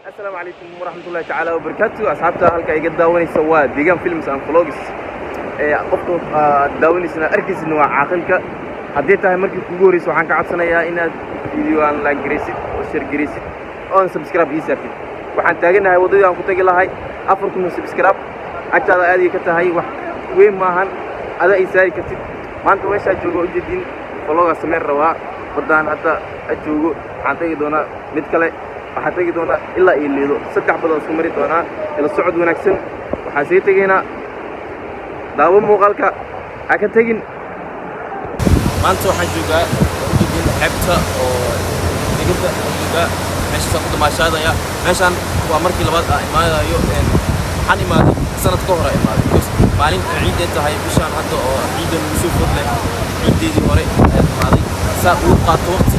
السلام عليكم ورحمة الله تعالى وبركاته. أصحابتا هلكا iga daawanaysa waa deegaan films and vlogs qofka daawanaysa arkiis inuu caaqilka hadii tahay markii kugu horeyso waxaan ka codsanayaa inaad video-aan like gareysid oo share gareysid oo subscribe ii saartid. waxaan taaganahay wadadii aan ku tagi lahay 4,000 subscribe agtaada aad ka tahay wax weyn maahan ada ay saari kartid. maanta meesha joogo u jeedin vlog sameyn rabaa wadaan hadda joogo waxaan tagi doonaa mid kale waxaan tagi doonaa ilaa ay leedo saddex badan isku mari doonaa ila socod wanaagsan. waxaan sii tageynaa daawo muuqaalka ha ka tagin. maanta waxaan joogaa xeebta oo digada joogaa meesha ku damaashaadaya. meeshaan waa markii labaad aan imaanayo waxaan imaaday sanad ka hor imaaday maalin ciid ay tahay bishaan hadda oo ciidan soo fudlay ciideedii hore imaaday saa uu qaato waqti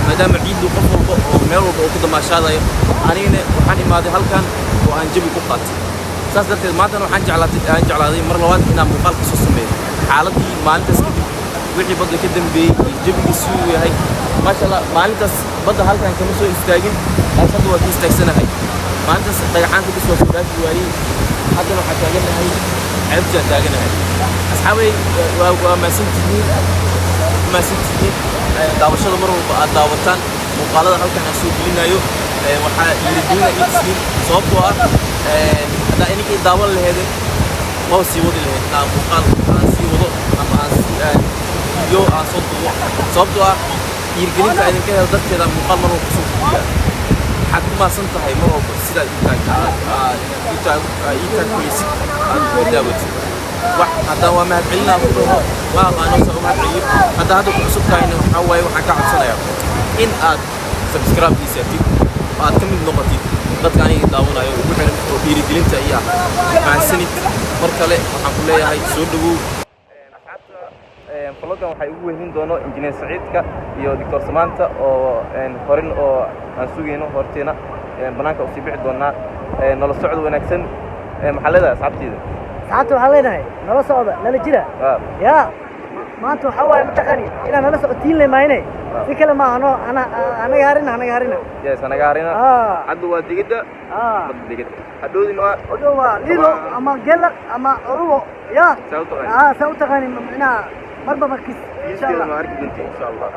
maadaama ciidu qof walba oo meel walba uu ku damaashaadayo anigana waxaan imaaday halkan oo aan jabi ku qaatay. saas darteed maanta waxaan jeclaaday mar labaad inaan muuqaal ka soo sameeyo xaaladii maalintaas kadib wixii badda ka dambeeyay jabigiisu uu yahay maasha Allah. maalintaas badda halkan kama soo istaagin laakiin hadda waa ka istaagsanahay. maalintaas dhagaxaanta bis waa soo dhaafi waayey haddana waxaan taaganahay ceebta taaganahay. asxaabay waa maasantihiin daawashada mar walba aad daawataan muuqaalada halkan aan soo gelinayo waxaa dhiirigelina idin sababtoo ah haddaa idinkay daawan laheedeen oo sii wadi laheyd inaan muuqaal aan sii wado ama aan video aan soo duubo sababtoo ah dhiirigelinta idinka helo darteeda muuqaal mar walba soo gudbiya. waxaad ku maasan tahay mar walba sidaad ii taagkuleysid aad ku daawatid wax haddaan waa mahadcelinaa ku dhaho ma aqaano sa u mahadceliyo hadda ku cusub tahayna waxaa waaye waxaan ka codsanayaa in aad subscribe ii saartid oo aad ka mid noqotid dadka aniga daawanayo ugu xiran oo dhiirigelinta iyo mahadsanid. mar kale waxaan ku leeyahay soo dhawow. vloggan waxay ugu wehelin doono injineer Saciidka iyo Dr. Samaanta oo horin oo aan sugayno horteena banaanka u sii bixi doonaa nala socod wanaagsan. maxaa leedahay asxaabteyda? saacadda waxaa leenahay nala socda nala jira yaa maanta waxaa waaye mataqani inaan nala socotiin leemayne si kale ma ahno anaga harina yes anaga harina hadda waa digida digida hadhoodin waa lilo ama gelaq ama urubo yaa saa u taqani macnaha marba markis insha Allah ma arki doontiin insha Allah.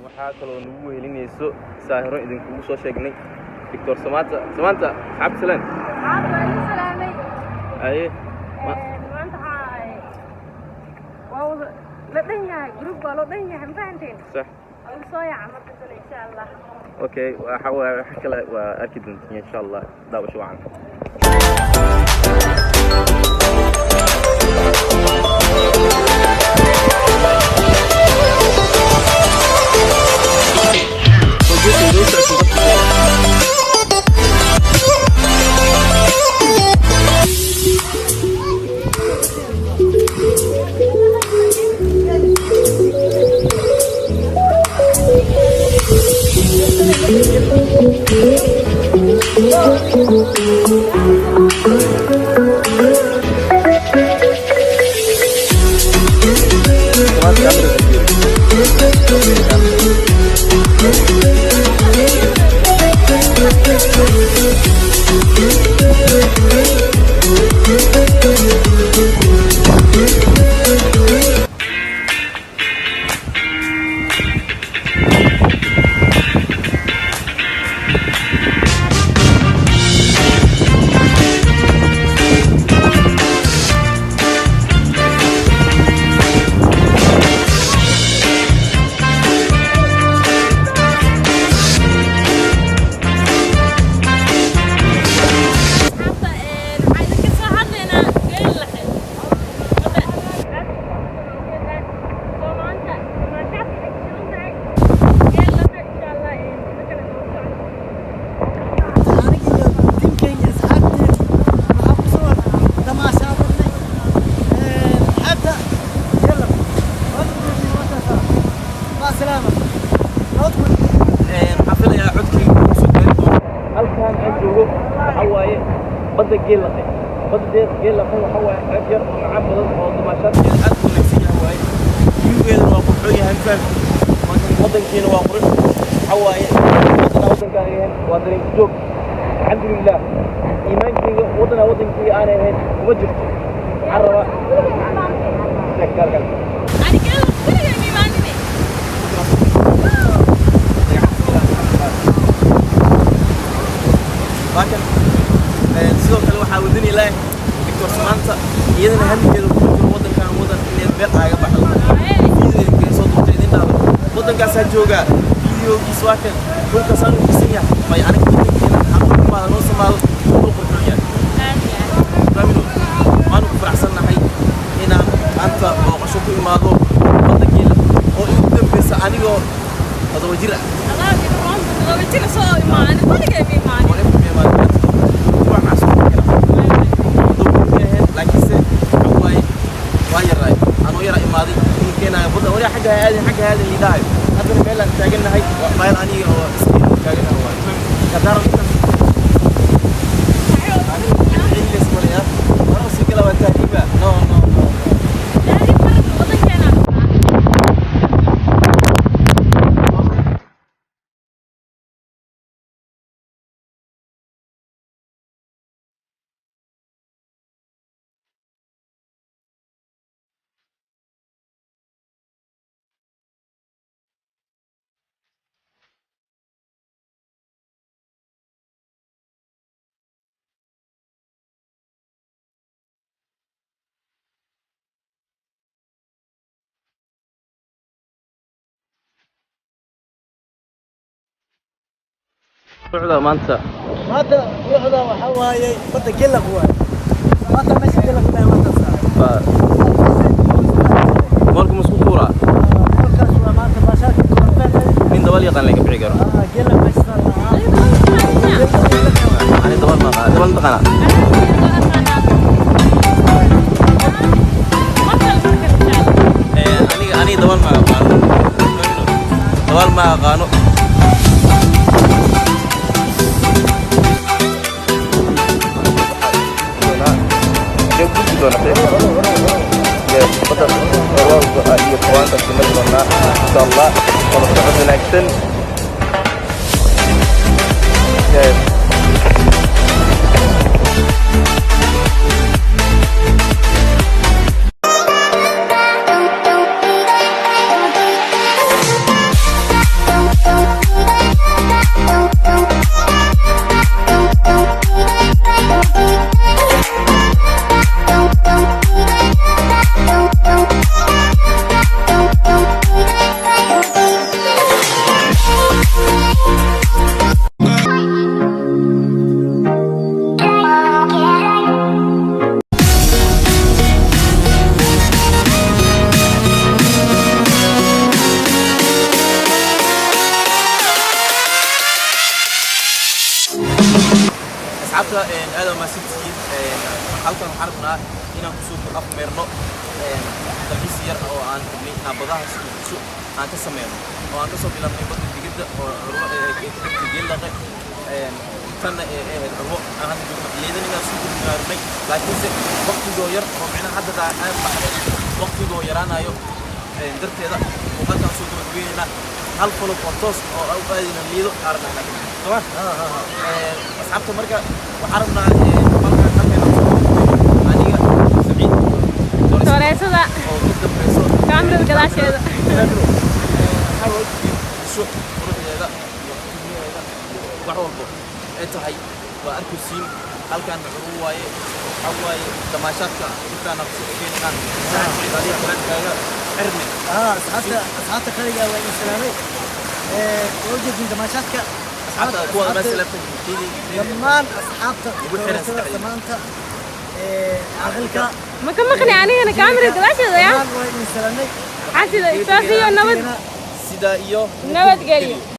waxaa kaloo nagu wehelinayso saahiro idinkugu soo sheegnay Dr. Samaanta. asxaabta salaan salaamay aye maanta waa la dhan yahay group waa loo dhan yahay mafahanteen sax soo yaca marka kale insha Allah. okay waxa kale waa arki doontiin insha Allah daawasho wacan. السلامة نوتكم waxaan filayaa codkayga uu soo gaari doono halkan aan joogo waxa waaye badda geelaqe badda geelaqe waxa waaye qayb yar oo macaan badan oo dumaashaadkeeda aad u wanaagsan yahay waaye biyugeedana waa qurxoon yahay faham waddankiina waa qurux waxa waaye waddanaa waddankaaga ahayn waa dareenka joog alxamdulilah iimaankayga waddanaa waddankayga aanay ahayn kuma jirto waxaan rabaa أنا كده كل يوم يمانني laakiin sidoo kale waxaa wadani lahay Victor Samanta iyadana hadalkeedu ku jiro waddankan waddan inay meel aaga baxdo fiideedka soo duubtay idin dhaado waddankaas jooga fiideogiis waa kan dhulkaas aan u dhisan yahay bay aniga waddankeena xarumaha noo samaado dhul qurxoon yahay raamino waan ku faraxsanahay inaan maanta booqasho ku imaado waddankeena oo igu dambaysa anigoo todoba jir ah الله يرحمه لو بتيجي صار يمانني كل يوم يمانني حاجة هذه اللي داعي هذا الميل اللي تاجلنا هاي وقايل أني هو سكين تاجلنا هو كدار أنا اللي اسمه يا أنا سكلا وتهريبا نو سعودة مانتا ماذا وحده وحواي بدك جلق هو ماذا ماشي جلق ده ماذا صار مالكم مسكورة من دول يقان لك بعيقر جلق ماشي صار أنا دول ما قال دول تقنا أنا دول ما قال دول ما قانو doona iyo qawaanka siman doona insha Allah wala socod wanaagsan asxaabta aad ma sibtiin halkan waxaan rabnaa inaan ku soo afmeerno dalxiis yar oo aan rabnay nabadaha isku aan ka sameeyno oo aan ka soo bilaabnay badda digida oo geellaqe tan rubo aan hadda joogno leedan inaan soo gudbinay laakiin waqtigoo yar oo macna hadda aan baxay waqtigoo yaraanayo darteeda oo halkan soo gudbinayna hal follow photos oo aad baadina liido aragna طبعا اصحابته مركه وحرمنا aniga saciid toreesada oo dadka preso kaamil gadaasheeda suuq quruxdeeda wax walba ay tahay waa arkusiin halkan wuxuu waaye xawaaye damaashaadka intaan ku keenan saacadiga kalankaaga cirni asxaabta kaliya waa islaamay وجد دمشق حتى كل مثلا في زمان أصحابك زمانك عقلك ما كان مقنع يعني أنا كاميرا دلاشة يا حاسة إحساسي نود سيدا إيو نود قليل